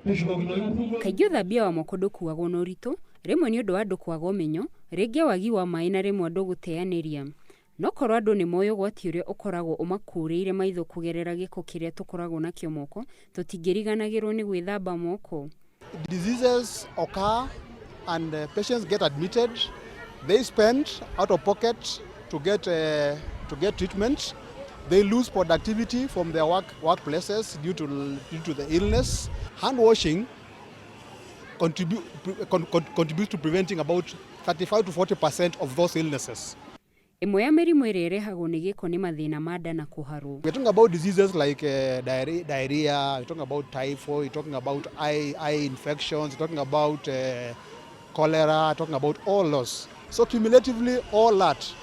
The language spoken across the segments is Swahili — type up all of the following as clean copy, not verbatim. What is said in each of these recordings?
Kaingĩ ũthambia wa moko ndũkuagwo na ũritũ, rĩmwe nĩ ũndũ wa andũ kwaga ũmenyo, rĩngĩ wagi wa maĩ na rĩmwe andũ gũteanĩria. No korwo andũ nĩ moĩ ũgwati ũrĩa ũkoragwo ũmakurĩire maitho kũgerera gĩko kĩrĩa tũkoragwo nakĩo moko, tũtingĩriganagĩrwo nĩ gwĩthamba moko. Diseases occur and patients get admitted. They spend out of pocket to get treatment. They lose productivity from their workplaces due to the illness. Hand washing contributes to preventing about 35 to 40% of those illnesses. Ĩmwe ya mĩrimũ ĩrĩa ĩrehagwo nĩ gĩko nĩ mathĩna ma nda na kuharwo. We're talking about diseases like diarrhea, we're talking about typhoid, we're talking about eye infections, we're talking about cholera, we're talking about all those. So cumulatively, all that,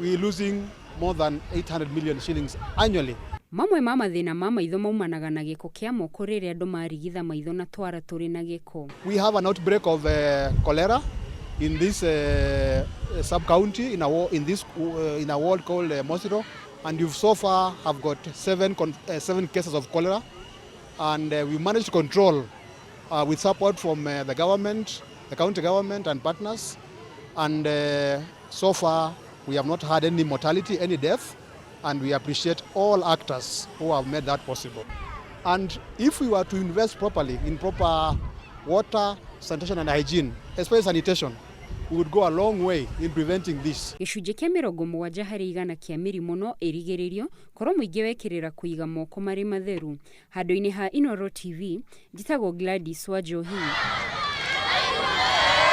we're losing more than 800 million shillings annually. Mamwe ma mathĩna ma maitho maumanaga na gĩko kĩa moko rĩrĩa andũ marigitha maitho na twara tũrĩ na gĩko. We have an outbreak of cholera in this sub-county in a ward called Mosiro, and you've so far have got seven cases of cholera, and we managed to control with support from the government, the county government and partners, and so far we have not had any mortality, any death, and we appreciate all actors who have made that possible. And if we were to invest properly in proper water, sanitation and hygiene, especially sanitation, we would go a long way in preventing this. Gĩcunjĩ kĩa 70 harĩ igana kĩa mĩrimũ no ĩrigĩrĩrio korwo mũingĩ wekĩrĩra kuiga moko marĩ matheru. Handũ-inĩ ha Inooro TV, njĩtagwo Gladys Wanjohi.